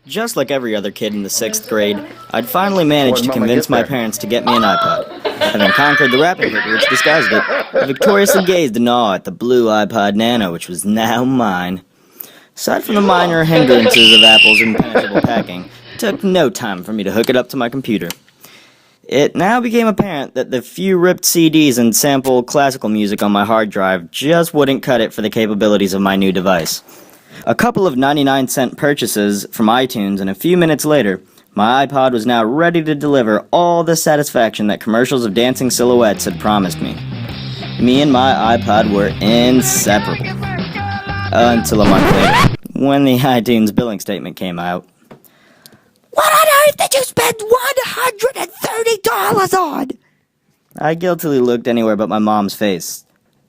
Just like every other kid in the 6th grade, I'd finally managed to convince my parents to get me an iPod. Having conquered the wrapping paper which disguised it, I victoriously gazed in awe at the blue iPod Nano, which was now mine. Aside from the minor hindrances of Apple's impenetrable packing, it took no time for me to hook it up to my computer. It now became apparent that the few ripped CDs and sample classical music on my hard drive just wouldn't cut it for the capabilities of my new device. A couple of 99-cent purchases from iTunes, and a few minutes later, my iPod was now ready to deliver all the satisfaction that commercials of dancing silhouettes had promised me. Me and my iPod were inseparable. Until a month later, when the iTunes billing statement came out. What on earth did you spend $130 on? I guiltily looked anywhere but my mom's face,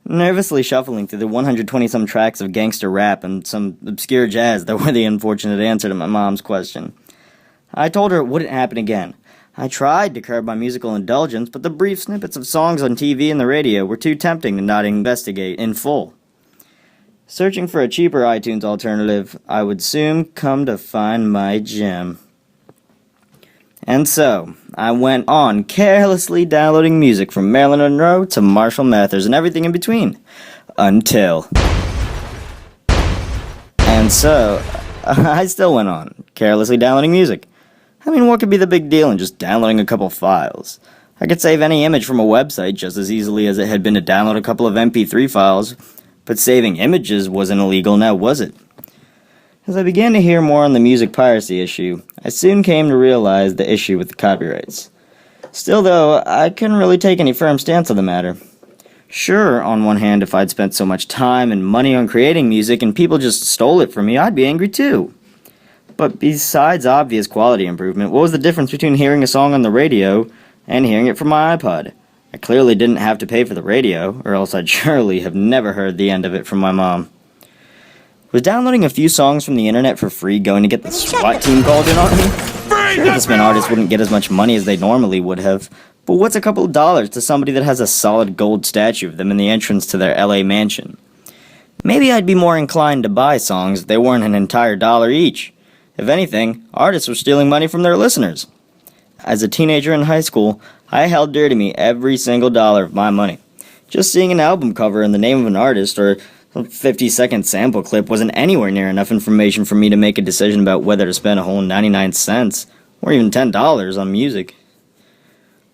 nervously shuffling through the 120-some tracks of gangster rap and some obscure jazz that were the unfortunate answer to my mom's question. I told her it wouldn't happen again. I tried to curb my musical indulgence, but the brief snippets of songs on TV and the radio were too tempting to not investigate in full. Searching for a cheaper iTunes alternative, I would soon come to find my gem. And so, I went on carelessly downloading music from Marilyn Monroe to Marshall Mathers and everything in between. Until. And so, I still went on, carelessly downloading music. I mean, what could be the big deal in just downloading a couple files? I could save any image from a website just as easily as it had been to download a couple of MP3 files, but saving images wasn't illegal now, was it? As I began to hear more on the music piracy issue, I soon came to realize the issue with the copyrights. Still, though, I couldn't really take any firm stance on the matter. Sure, on one hand, if I'd spent so much time and money on creating music and people just stole it from me, I'd be angry too. But besides obvious quality improvement, what was the difference between hearing a song on the radio and hearing it from my iPod? I clearly didn't have to pay for the radio, or else I'd surely have never heard the end of it from my mom. Was downloading a few songs from the internet for free going to get the SWAT team called in on me? Sure, this meant artists wouldn't get as much money as they normally would have, but what's a couple of dollars to somebody that has a solid gold statue of them in the entrance to their LA mansion? Maybe I'd be more inclined to buy songs if they weren't an entire dollar each. If anything, artists were stealing money from their listeners. As a teenager in high school, I held dear to me every single dollar of my money. Just seeing an album cover and the name of an artist or a 50-second sample clip wasn't anywhere near enough information for me to make a decision about whether to spend a whole 99 cents or even $10 on music.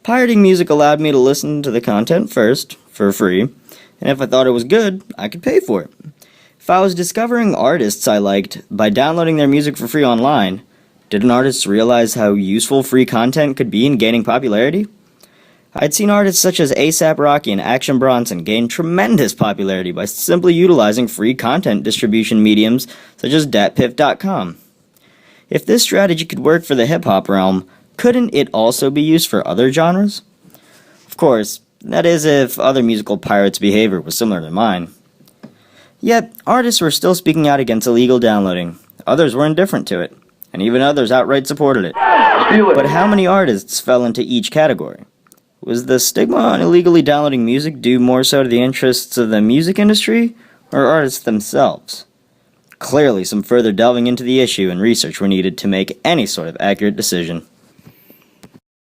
Pirating music allowed me to listen to the content first, for free, and if I thought it was good, I could pay for it. If I was discovering artists I liked by downloading their music for free online, didn't artists realize how useful free content could be in gaining popularity? I'd seen artists such as A$AP Rocky and Action Bronson gain tremendous popularity by simply utilizing free content distribution mediums such as datpiff.com. If this strategy could work for the hip-hop realm, couldn't it also be used for other genres? Of course, that is if other musical pirates' behavior was similar to mine. Yet, artists were still speaking out against illegal downloading. Others were indifferent to it, and even others outright supported it. But how many artists fell into each category? Was the stigma on illegally downloading music due more so to the interests of the music industry, or artists themselves? Clearly, some further delving into the issue and research were needed to make any sort of accurate decision.